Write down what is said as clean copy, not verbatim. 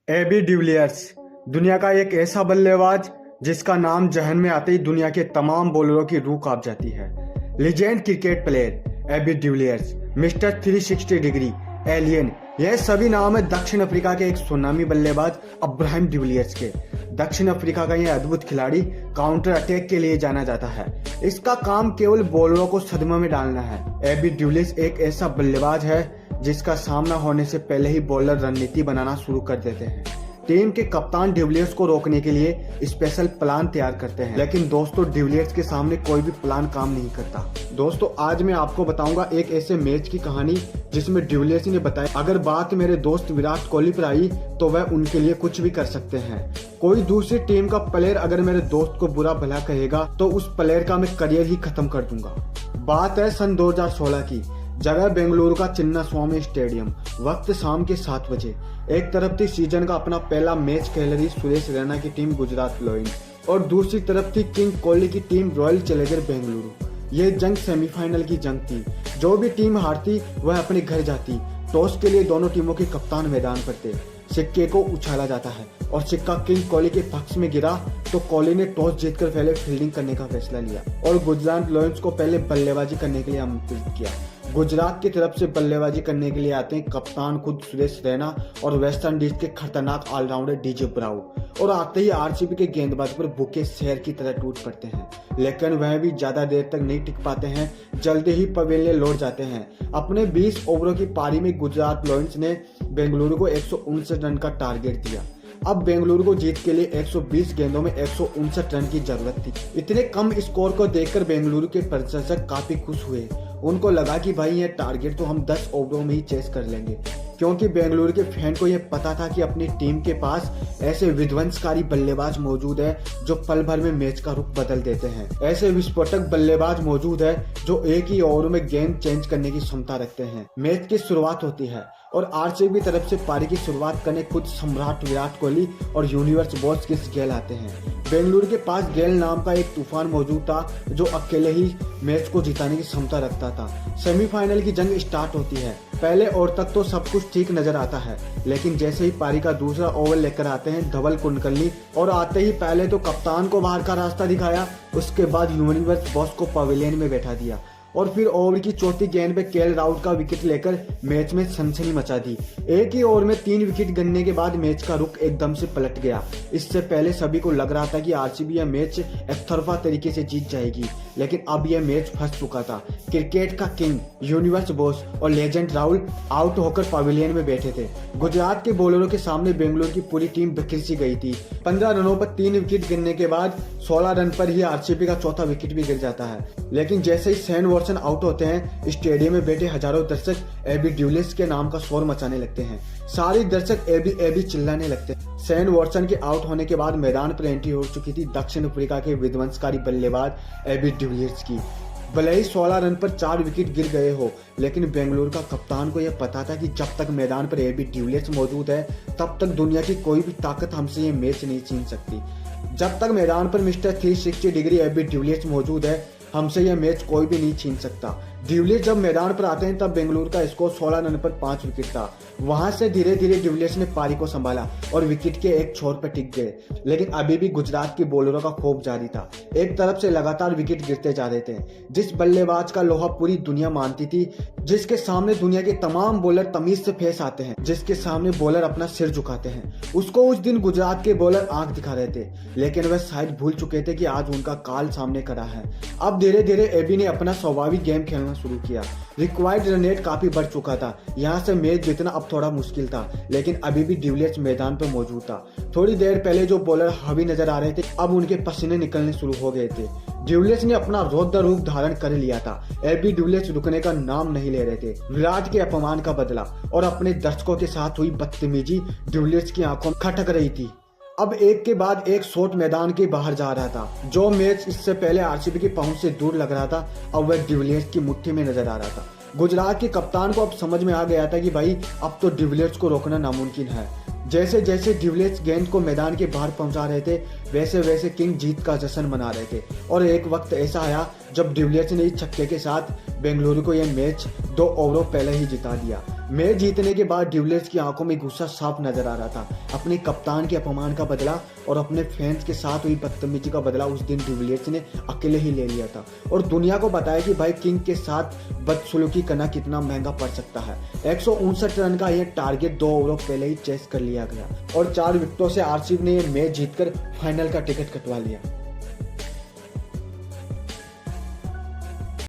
AB de Villiers दुनिया का एक ऐसा बल्लेबाज जिसका नाम जहन में आते ही दुनिया के तमाम बॉलरों की रूह कांप जाती है। Legend cricket player AB de Villiers, mister 360 degree, alien, यह सभी नाम है दक्षिण अफ्रीका के एक सुनामी बल्लेबाज अब्राहम डिविलियर्स के। दक्षिण अफ्रीका का यह अद्भुत खिलाड़ी काउंटर अटैक के लिए जाना जाता है। इसका काम केवल बॉलरों को सदमे में डालना है। एबी डिविलियर्स एक ऐसा बल्लेबाज है जिसका सामना होने से पहले ही बॉलर रणनीति बनाना शुरू कर देते हैं। टीम के कप्तान डिविलियर्स को रोकने के लिए स्पेशल प्लान तैयार करते हैं, लेकिन दोस्तों डिविलियर्स के सामने कोई भी प्लान काम नहीं करता। दोस्तों आज मैं आपको बताऊंगा एक ऐसे मैच की कहानी जिसमें डिविलियर्स ने बताया अगर बात मेरे दोस्त विराट कोहली पर आई तो वह उनके लिए कुछ भी कर सकते हैं। कोई दूसरी टीम का प्लेयर अगर मेरे दोस्त को बुरा भला कहेगा तो उस प्लेयर का मैं करियर ही खत्म कर दूंगा। बात है सन 2016 की। जगह बेंगलुरु का चिन्ना स्वामी स्टेडियम, वक्त शाम के 7 बजे। एक तरफ थी सीजन का अपना पहला मैच खेल रही सुरेश रैना की टीम गुजरात लायंस और दूसरी तरफ थी किंग कोहली की टीम रॉयल चैलेंजर बेंगलुरु। ये जंग सेमीफाइनल की जंग थी। जो भी टीम हारती वह अपने घर जाती। टॉस के लिए दोनों टीमों के कप्तान मैदान पर थे। सिक्के को उछाला जाता है और सिक्का किंग कोहली के पक्ष में गिरा तो कोहली ने टॉस जीतकर पहले फील्डिंग करने का फैसला लिया और गुजरात लायंस को पहले बल्लेबाजी करने के लिए आमंत्रित किया। गुजरात की तरफ से बल्लेबाजी करने के लिए आते हैं कप्तान खुद सुरेश रैना और वेस्ट इंडीज के खतरनाक ऑलराउंडर डीजे ब्रावो, और आते ही आरसीबी के गेंदबाज पर भूखे शेर की तरह टूट पड़ते हैं, लेकिन वह भी ज्यादा देर तक नहीं टिक पाते हैं। जल्दी ही पवेलियन लौट जाते हैं। अपने 20 ओवरों की पारी में गुजरात लायंस ने बेंगलुरु को 159 रन का टारगेट दिया। अब बेंगलुरु को जीत के लिए 120 गेंदों में 159 रन की जरूरत थी। इतने कम स्कोर को देखकर बेंगलुरु के प्रशंसक काफी खुश हुए। उनको लगा कि भाई ये टारगेट तो हम 10 ओवरों में ही चेस कर लेंगे, क्योंकि बेंगलुरु के फैन को यह पता था कि अपनी टीम के पास ऐसे विध्वंसकारी बल्लेबाज मौजूद है जो पल भर में मैच का रुख बदल देते हैं। ऐसे विस्फोटक बल्लेबाज मौजूद है जो एक ही ओवर में गेम चेंज करने की क्षमता रखते हैं। मैच की शुरुआत होती है और आरसीबी तरफ से पारी की शुरुआत करने खुद सम्राट विराट कोहली और यूनिवर्स बॉस क्रिस गेल आते हैं। बेंगलुरु के पास गेल नाम का एक तूफान मौजूद था जो अकेले ही मैच को जिताने की क्षमता रखता था। सेमीफाइनल की जंग स्टार्ट होती है। पहले ओवर तक तो सब कुछ ठीक नजर आता है, लेकिन जैसे ही पारी का दूसरा ओवर लेकर आते हैं धवल कुलकर्णी, और आते ही पहले तो कप्तान को बाहर का रास्ता दिखाया, उसके बाद यूनिवर्स बॉस को पवेलियन में बैठा दिया और फिर ओवर की चौथी गेंद पे केएल राहुल का विकेट लेकर मैच में सनसनी मचा दी। एक ही ओवर में 3 विकेट गिरने के बाद मैच का रुख एकदम से पलट गया। इससे पहले सभी को लग रहा था कि आरसीबी यह मैच एकतरफा तरीके से जीत जाएगी, लेकिन अब यह मैच फंस चुका था। क्रिकेट का किंग यूनिवर्स बॉस और लेजेंड राहुल आउट होकर पवेलियन में बैठे थे। गुजरात के बॉलरों के सामने बेंगलुरु की पूरी टीम बिखर सी गई थी। 15 रनों पर 3 विकेट गिरने के बाद 16 रन पर ही आरसीबी का चौथा विकेट भी गिर जाता है। लेकिन जैसे ही सैन वॉटसन आउट होते हैं, स्टेडियम में बैठे हजारों दर्शक एबी डिविलियर्स के नाम का शोर मचाने लगते हैं। सारे दर्शक एबी एबी चिल्लाने लगते हैं। सैन वॉटसन के आउट होने के बाद मैदान पर एंट्री हो चुकी थी दक्षिण अफ्रीका के विध्वंसकारी बल्लेबाज एबी डिविलियर्स की। भले ही 16 रन पर 4 विकेट गिर गए हो, लेकिन बेंगलुरु का कप्तान को यह पता था कि जब तक मैदान पर एबी डिविलियर्स मौजूद है तब तक दुनिया की कोई भी ताकत हमसे ये मैच नहीं छीन सकती। जब तक मैदान पर मिस्टर 360 डिग्री एबी डिविलियर्स मौजूद है हमसे यह मैच कोई भी नहीं छीन सकता। डिविलियर्स जब मैदान पर आते हैं तब बेंगलुरु का स्कोर 16 रन पर 5 विकेट था। वहां से धीरे धीरे डिविलियर्स ने पारी को संभाला और विकेट के एक छोर पर टिक गए, लेकिन अभी भी गुजरात के बॉलरों का खौफ जारी था। एक तरफ से लगातार विकेट गिरते जा रहे थे। जिस बल्लेबाज का लोहा पूरी दुनिया मानती थी, जिसके सामने दुनिया के तमाम बॉलर तमीज से फेस आते हैं, जिसके सामने बॉलर अपना सिर झुकाते हैं, उसको उस दिन गुजरात के बॉलर आंख दिखा रहे थे, लेकिन वह शायद भूल चुके थे कि आज उनका काल सामने खड़ा है। अब धीरे धीरे एबी ने अपना स्वाभाविक गेम खेलना शुरू किया। रिक्वायर्ड रन रेट काफी बढ़ चुका था। यहाँ से मैच जीतना अब थोड़ा मुश्किल था, लेकिन अभी भी डिविलियर्स मैदान पर मौजूद था। थोड़ी देर पहले जो बॉलर हावी नजर आ रहे थे अब उनके पसीने निकलने शुरू हो गए थे। डिविलियर्स ने अपना रौद्र रूप धारण कर लिया था। एबी डिविलियर्स रुकने का नाम नहीं ले रहे थे। विराट के अपमान का बदला और अपने दर्शकों के साथ हुई बदतमीजी डिविलियर्स की आंखों में खटक रही थी। अब एक के बाद एक शॉट मैदान के बाहर जा रहा था। जो मैच इससे पहले आरसीबी की पहुंच से दूर लग रहा था अब वह डिविलियर्स की मुट्ठी में नजर आ रहा था। गुजरात के कप्तान को अब समझ में आ गया था कि भाई अब तो डिविलियर्स को रोकना नामुमकिन है। जैसे जैसे डिविलियर्स गेंद को मैदान के बाहर पहुंचा रहे थे वैसे वैसे किंग जीत का जश्न मना रहे थे, और एक वक्त ऐसा आया जब डिविलियर्स ने इस छक्के के साथ बेंगलुरु को यह मैच 2 ओवरों पहले ही जिता दिया। मैच जीतने के बाद डिविलियर्स की आंखों में गुस्सा साफ नजर आ रहा था। अपने कप्तान के अपमान का बदला और अपने फैंस के साथ हुई बदतमीजी का बदला उस दिन डिविलियर्स ने अकेले ही ले लिया था और दुनिया को बताया कि भाई किंग के साथ बदसलूकी करना कितना महंगा पड़ सकता है। 159 रन का यह टारगेट 2 ओवरों पहले ही चेस कर लिया गया और 4 विकेटों से आरसीबी ने यह मैच जीतकर फाइनल का टिकट कटवा लिया।